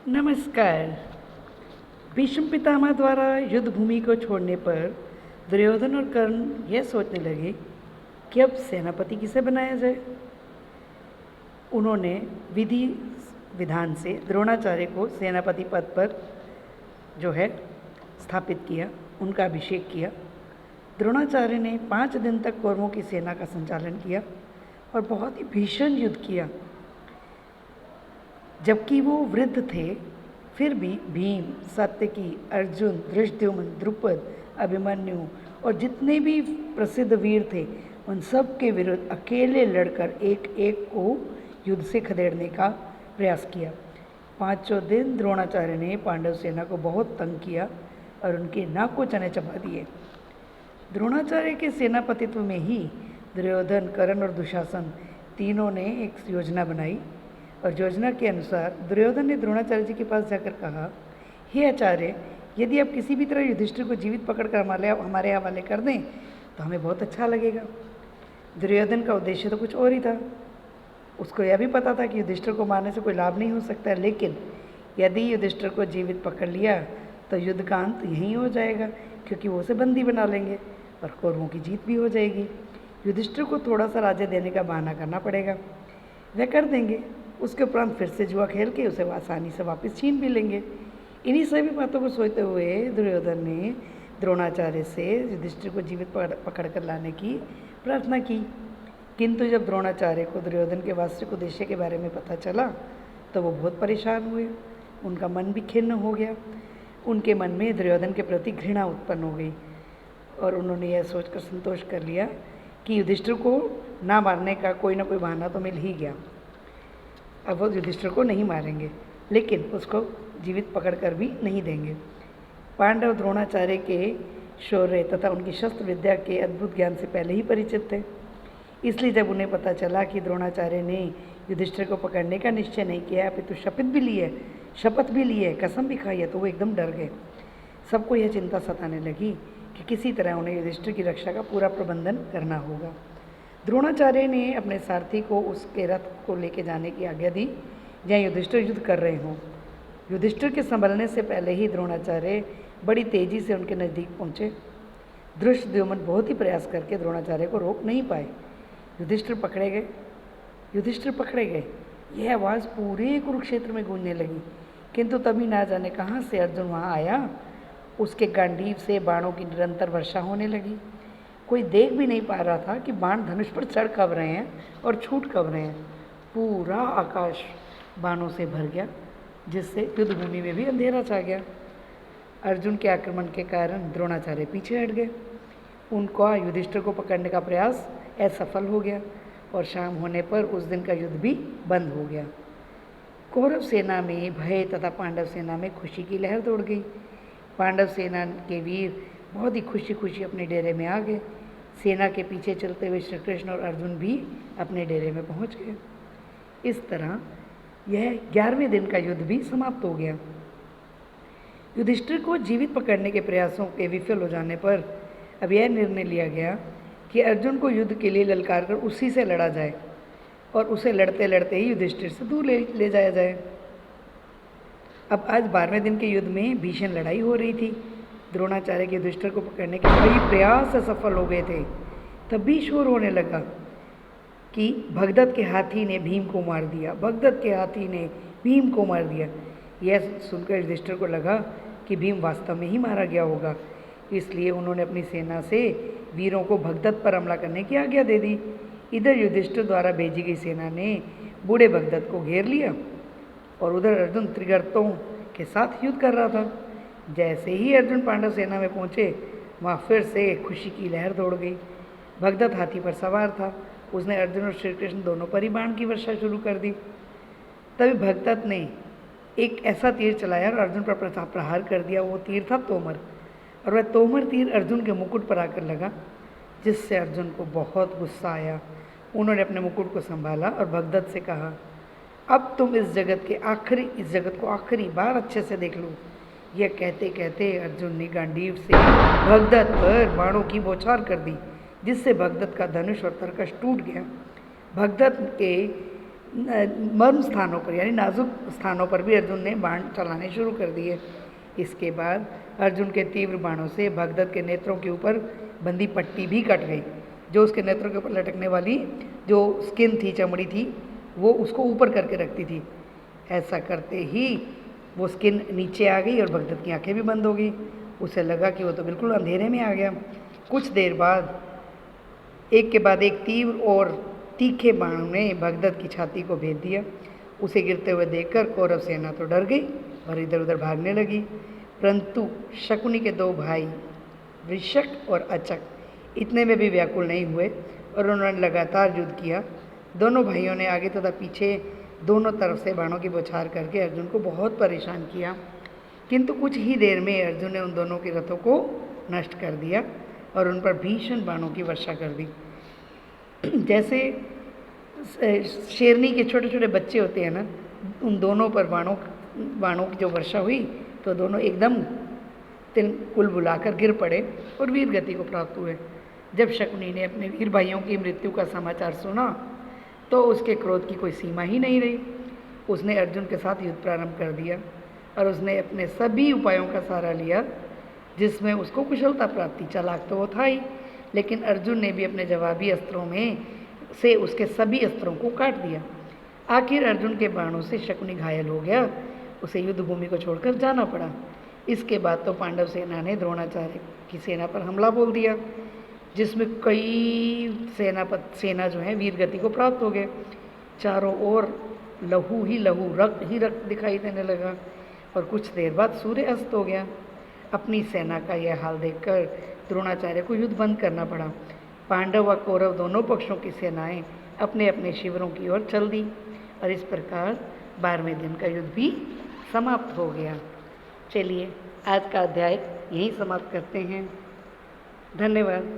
नमस्कार। भीष्म पितामह द्वारा युद्ध भूमि को छोड़ने पर दुर्योधन और कर्ण यह सोचने लगे कि अब सेनापति किसे बनाया जाए। उन्होंने विधि विधान से द्रोणाचार्य को सेनापति पद पर स्थापित किया, उनका अभिषेक किया। द्रोणाचार्य ने 5 दिन तक कौरवों की सेना का संचालन किया और बहुत ही भीषण युद्ध किया। जबकि वो वृद्ध थे, फिर भी भीम, सात्यकी, अर्जुन, धृष्टद्युम्न, द्रुपद, अभिमन्यु और जितने भी प्रसिद्ध वीर थे, उन सब के विरुद्ध अकेले लड़कर एक एक को युद्ध से खदेड़ने का प्रयास किया। 5 दिन द्रोणाचार्य ने पांडव सेना को बहुत तंग किया और उनके नाक को चने चबा दिए। द्रोणाचार्य के सेनापतित्व में ही दुर्योधन, कर्ण और दुशासन तीनों ने एक योजना बनाई और योजना के अनुसार दुर्योधन ने द्रोणाचार्य जी के पास जाकर कहा, हे आचार्य, यदि आप किसी भी तरह युधिष्ठिर को जीवित पकड़कर हमारे हवाले कर दें तो हमें बहुत अच्छा लगेगा। दुर्योधन का उद्देश्य तो कुछ और ही था। उसको यह भी पता था कि युधिष्ठिर को मारने से कोई लाभ नहीं हो सकता, लेकिन यदि युधिष्ठिर को जीवित पकड़ लिया तो युद्ध का अंत यहीं हो जाएगा, क्योंकि वो उसे बंदी बना लेंगे और कौरवों की जीत भी हो जाएगी। युधिष्ठिर को थोड़ा सा राज्य देने का बहाना करना पड़ेगा, वह कर देंगे। उसके उपरांत फिर से जुआ खेल के उसे आसानी से वापस छीन भी लेंगे। इन्हीं सभी बातों को सोचते हुए दुर्योधन ने द्रोणाचार्य से युधिष्ठिर को जीवित पकड़ कर लाने की प्रार्थना की। किंतु जब द्रोणाचार्य को दुर्योधन के वास्तविक उद्देश्य के बारे में पता चला तो वो बहुत परेशान हुए। उनका मन भी खिन्न हो गया। उनके मन में दुर्योधन के प्रति घृणा उत्पन्न हो गई और उन्होंने यह सोचकर संतोष कर लिया कि युधिष्ठिर को ना मारने का कोई ना कोई बहाना तो मिल ही गया। अब वो युधिष्ठिर को नहीं मारेंगे, लेकिन उसको जीवित पकड़कर भी नहीं देंगे। पांडव द्रोणाचार्य के शौर्य तथा उनकी शस्त्र विद्या के अद्भुत ज्ञान से पहले ही परिचित थे। इसलिए जब उन्हें पता चला कि द्रोणाचार्य ने युधिष्ठिर को पकड़ने का निश्चय नहीं किया, अपितु शपथ भी ली है, कसम भी खाई है, तो वो एकदम डर गए। सबको यह चिंता सताने लगी कि किसी तरह उन्हें युधिष्ठिर की रक्षा का पूरा प्रबंधन करना होगा। द्रोणाचार्य ने अपने सारथी को उसके रथ को लेकर जाने की आज्ञा दी जहाँ युधिष्ठिर युद्ध कर रहे हों। युधिष्ठिर के संभलने से पहले ही द्रोणाचार्य बड़ी तेजी से उनके नज़दीक पहुँचे। धृष्टद्युम्न बहुत ही प्रयास करके द्रोणाचार्य को रोक नहीं पाए। युधिष्ठिर पकड़े गए। यह आवाज़ पूरे कुरुक्षेत्र में गूंजने लगी। किंतु तभी ना जाने कहाँ से अर्जुन वहाँ आया। उसके गांडीव से बाणों की निरंतर वर्षा होने लगी। कोई देख भी नहीं पा रहा था कि बाण धनुष पर चढ़ कब रहे हैं और छूट कब रहे हैं। पूरा आकाश बाणों से भर गया, जिससे युद्ध भूमि में भी अंधेरा छा गया। अर्जुन के आक्रमण के कारण द्रोणाचार्य पीछे हट गए। उनका युधिष्ठिर को पकड़ने का प्रयास असफल हो गया और शाम होने पर उस दिन का युद्ध भी बंद हो गया। कौरव सेना में भय तथा पांडव सेना में खुशी की लहर दौड़ गई। पांडव सेना के वीर बहुत ही खुशी खुशी अपने डेरे में आ गए। सेना के पीछे चलते हुए श्री कृष्ण और अर्जुन भी अपने डेरे में पहुंच गए। इस तरह यह 11वें दिन का युद्ध भी समाप्त हो गया। युधिष्ठिर को जीवित पकड़ने के प्रयासों के विफल हो जाने पर अब यह निर्णय लिया गया कि अर्जुन को युद्ध के लिए ललकार कर उसी से लड़ा जाए और उसे लड़ते लड़ते ही युधिष्ठिर से दूर ले जाया जाए। अब आज 12वें दिन के युद्ध में भीषण लड़ाई हो रही थी। द्रोणाचार्य के युधिष्ठिर को पकड़ने के कई प्रयास असफल हो गए थे। तब भी शोर होने लगा कि भगदत्त के हाथी ने भीम को मार दिया। यह सुनकर युधिष्ठिर को लगा कि भीम वास्तव में ही मारा गया होगा। इसलिए उन्होंने अपनी सेना से वीरों को भगदत्त पर हमला करने की आज्ञा दे दी। इधर युधिष्ठिर द्वारा भेजी गई सेना ने बूढ़े भगदत्त को घेर लिया और उधर अर्जुन त्रिगर्तों के साथ युद्ध कर रहा था। जैसे ही अर्जुन पांडव सेना में पहुंचे, वहाँ फिर से खुशी की लहर दौड़ गई। भगदत्त हाथी पर सवार था। उसने अर्जुन और श्री कृष्ण दोनों पर ही बाण की वर्षा शुरू कर दी। तभी भगदत्त ने एक ऐसा तीर चलाया और अर्जुन पर प्रहार कर दिया। वो तीर था तोमर, और वह तोमर तीर अर्जुन के मुकुट पर आकर लगा, जिससे अर्जुन को बहुत गुस्सा आया। उन्होंने अपने मुकुट को संभाला और भगदत्त से कहा, अब तुम इस जगत को आखिरी बार अच्छे से देख लो। यह कहते कहते अर्जुन ने गांडीव से भगदत्त पर बाणों की बौछार कर दी, जिससे भगदत्त का धनुष और तरकश टूट गया। भगदत्त के मर्म स्थानों पर यानी नाजुक स्थानों पर भी अर्जुन ने बाण चलाने शुरू कर दिए। इसके बाद अर्जुन के तीव्र बाणों से भगदत्त के नेत्रों के ऊपर बंदी पट्टी भी कट गई। जो उसके नेत्रों के ऊपर लटकने वाली जो स्किन थी, चमड़ी थी, वो उसको ऊपर करके रखती थी। ऐसा करते ही वो स्किन नीचे आ गई और भगदत्त की आंखें भी बंद हो गई। उसे लगा कि वो तो बिल्कुल अंधेरे में आ गया। कुछ देर बाद एक के बाद एक तीव्र और तीखे बाणों ने भगदत्त की छाती को भेद दिया। उसे गिरते हुए देखकर कौरव सेना तो डर गई और इधर उधर भागने लगी, परंतु शकुनी के दो भाई वृषक और अचक इतने में भी व्याकुल नहीं हुए और उन्होंने लगातार युद्ध किया। दोनों भाइयों ने आगे तथा पीछे दोनों तरफ से बाणों की बौछार करके अर्जुन को बहुत परेशान किया, किंतु कुछ ही देर में अर्जुन ने उन दोनों के रथों को नष्ट कर दिया और उन पर भीषण बाणों की वर्षा कर दी। जैसे शेरनी के छोटे छोटे बच्चे होते हैं ना, उन दोनों पर बाणों की जो वर्षा हुई तो दोनों एकदम कुल बुलाकर गिर पड़े और वीर गति को प्राप्त हुए। जब शकुनी ने अपने वीर भाइयों की मृत्यु का समाचार सुना तो उसके क्रोध की कोई सीमा ही नहीं रही। उसने अर्जुन के साथ युद्ध प्रारंभ कर दिया और उसने अपने सभी उपायों का सहारा लिया जिसमें उसको कुशलता प्राप्ति। चालाक तो वो था ही, लेकिन अर्जुन ने भी अपने जवाबी अस्त्रों में से उसके सभी अस्त्रों को काट दिया। आखिर अर्जुन के बाणों से शकुनी घायल हो गया, उसे युद्ध भूमि को छोड़कर जाना पड़ा। इसके बाद तो पांडव सेना ने द्रोणाचार्य की सेना पर हमला बोल दिया, जिसमें कई सेना जो है वीर गति को प्राप्त हो गए। चारों ओर लहू ही लहू, रक्त ही रक्त दिखाई देने लगा और कुछ देर बाद सूर्य अस्त हो गया। अपनी सेना का यह हाल देखकर द्रोणाचार्य को युद्ध बंद करना पड़ा। पांडव व कौरव दोनों पक्षों की सेनाएं अपने अपने शिविरों की ओर चल दी और इस प्रकार 12वें दिन का युद्ध भी समाप्त हो गया। चलिए आज का अध्याय यहीं समाप्त करते हैं। धन्यवाद।